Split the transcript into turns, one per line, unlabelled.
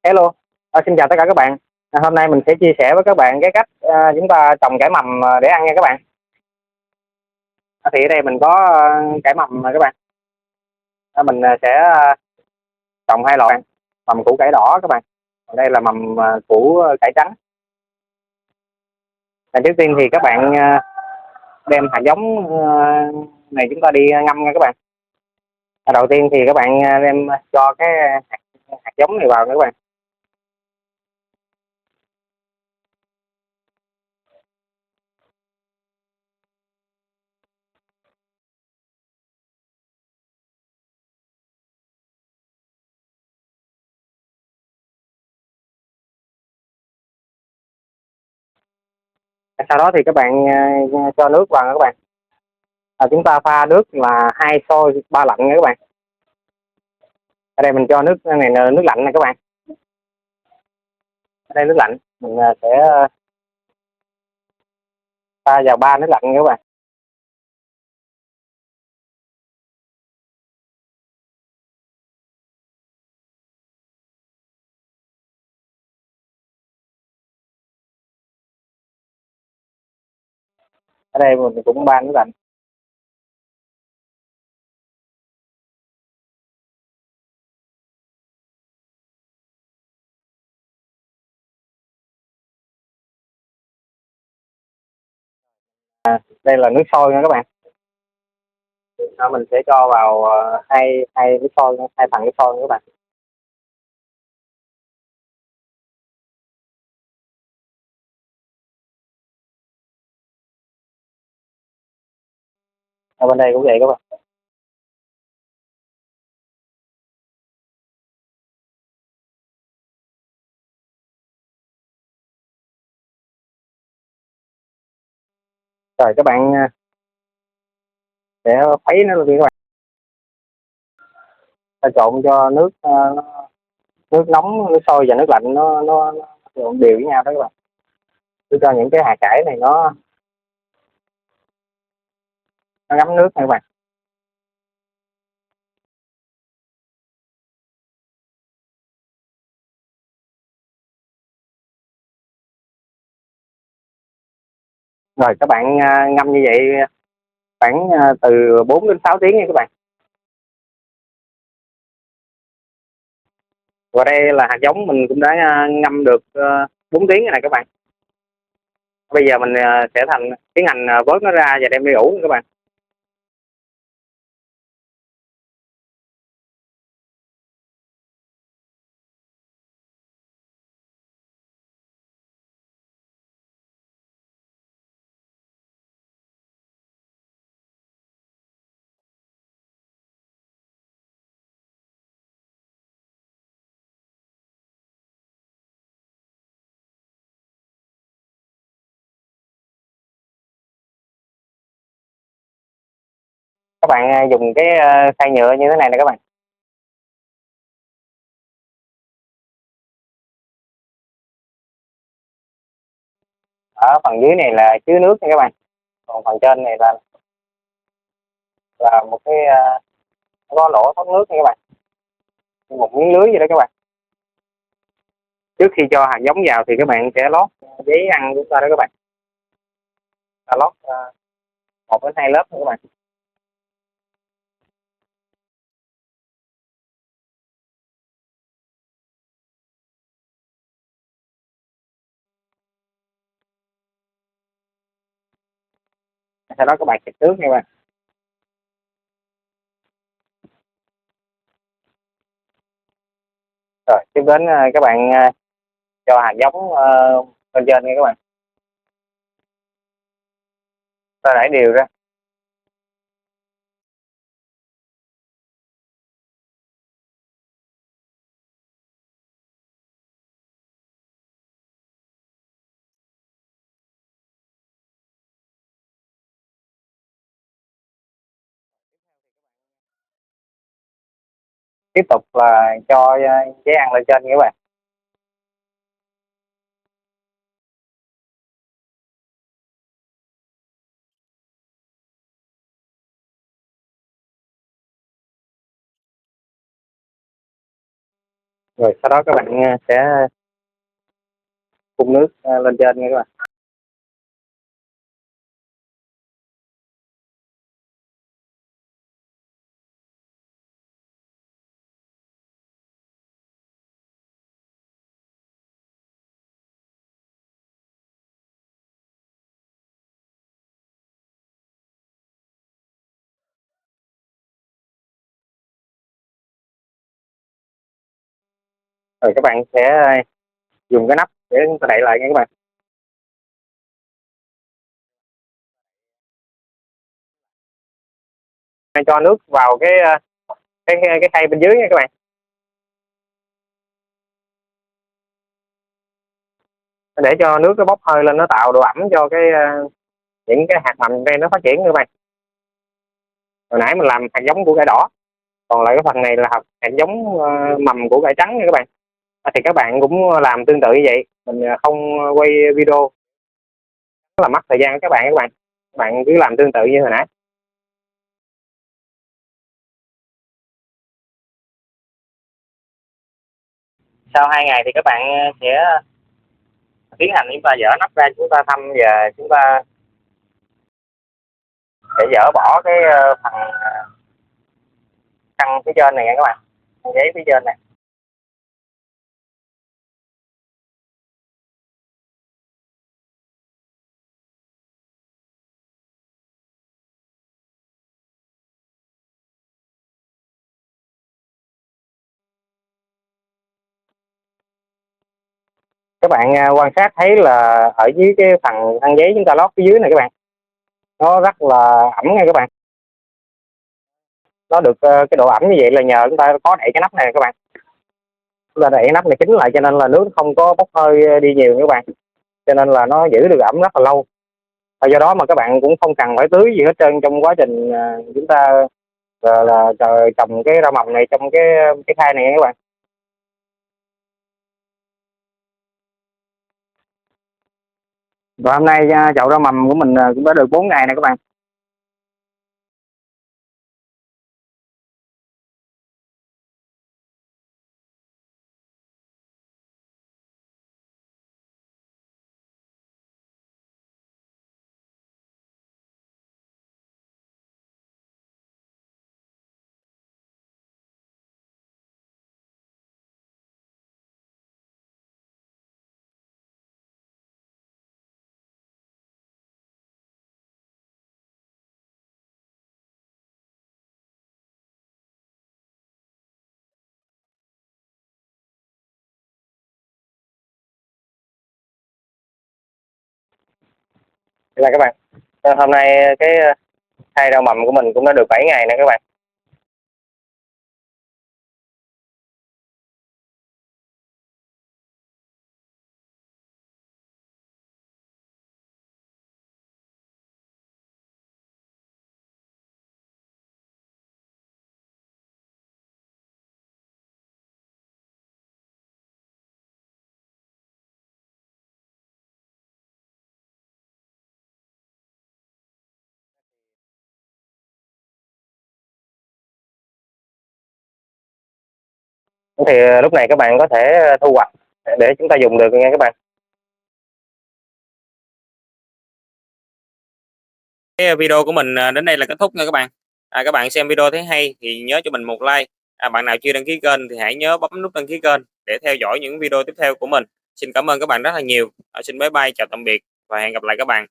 Hello, xin chào tất cả các bạn. Hôm nay mình sẽ chia sẻ với các bạn cái cách chúng ta trồng cải mầm để ăn nha các bạn. Thì ở đây mình có cải mầm mà các bạn. Mình sẽ trồng hai loại mầm củ cải đỏ các bạn. Còn đây là mầm củ cải trắng. Trước tiên thì các bạn đem hạt giống này chúng ta đi ngâm nha các bạn. Đầu tiên thì các bạn đem cho cái hạt, hạt giống này vào nha các bạn. Sau đó thì các bạn cho nước vào nha các bạn. Chúng ta pha nước là 2 sôi 3 lạnh nha các bạn. Ở đây mình cho nước này là nước lạnh này các bạn. Ở đây nước lạnh mình sẽ pha vào 3 nước lạnh nha các bạn. Ở đây mình cũng 3 nước lạnh. Đây là nước sôi nha các bạn. Mình sẽ cho vào hai hai nước sôi, hai thằng nước sôi nha các bạn. Ở bên đây cũng vậy các bạn. Rồi các bạn sẽ khuấy nó luôn đi các bạn. Ta trộn cho nước nước nóng, nước sôi và nước lạnh nó trộn đều với nhau đó các bạn. Để cho những cái hạt cải này nó ngấm nước nha các bạn. Rồi các bạn ngâm như vậy khoảng từ 4 đến 6 tiếng nha các bạn. Và đây là hạt giống mình cũng đã ngâm được 4 tiếng rồi này các bạn. Bây giờ mình sẽ tiến hành vớt nó ra và đem đi ủ nha các bạn. Các bạn dùng cái khay nhựa như thế này nè các bạn. Ở phần dưới này là chứa nước nha các bạn. Còn phần trên này là một cái có lỗ thoát nước nha các bạn. Một miếng lưới vậy đó các bạn. Trước khi cho hạt giống vào thì các bạn sẽ lót giấy ăn của ta đó các bạn. Lót 1 đến 2 lớp nữa các bạn. Sau đó các bạn xịt nước nha các bạn. Rồi tiếp đến các bạn cho hạt giống lên trên nha các bạn. Ta đẩy đều ra. Tiếp tục là cho giấy ăn lên trên nha các bạn. Rồi sau đó các bạn sẽ phun nước lên trên nha các bạn. Rồi các bạn sẽ dùng cái nắp để chúng ta đậy lại nha các bạn. Cho nước vào cái khay bên dưới nha các bạn, để cho nước nó bốc hơi lên, nó tạo độ ẩm cho những cái hạt mầm đây nó phát triển nha các bạn. Hồi nãy mình làm hạt giống của cải đỏ, còn lại cái phần này là hạt giống mầm của cải trắng nha các bạn. Thì các bạn cũng làm tương tự như vậy, mình không quay video rất là mất thời gian của các bạn cứ làm tương tự như hồi nãy. Sau 2 ngày thì các bạn sẽ tiến hành chúng ta dỡ nắp ra, chúng ta thăm và chúng ta sẽ dỡ bỏ cái phần khăn phía trên này nha các bạn, khăn giấy phía trên này. Các bạn quan sát thấy là ở dưới cái phần khăn giấy chúng ta lót phía dưới này các bạn, nó rất là ẩm nha các bạn. Nó được cái độ ẩm như vậy là nhờ chúng ta có đậy cái nắp này các bạn. Chúng ta đậy cái nắp này kín lại cho nên là nước không có bốc hơi đi nhiều các bạn, cho nên là nó giữ được ẩm rất là lâu. Và do đó mà các bạn cũng không cần phải tưới gì hết trơn trong quá trình chúng ta trồng cái rau mầm này trong cái khay này nha các bạn. Và hôm nay chậu rau mầm của mình cũng đã được 4 ngày nè các bạn. Đây là các bạn, hôm nay cái khay rau mầm của mình cũng đã được 7 ngày nè các bạn. Thì lúc này các bạn có thể thu hoạch để chúng ta dùng được nha các bạn. Cái video của mình đến đây là kết thúc nha các bạn. Các bạn xem video thấy hay thì nhớ cho mình một like. Bạn nào chưa đăng ký kênh thì hãy nhớ bấm nút đăng ký kênh để theo dõi những video tiếp theo của mình. Xin cảm ơn các bạn rất là nhiều. Xin bye bye, chào tạm biệt và hẹn gặp lại các bạn.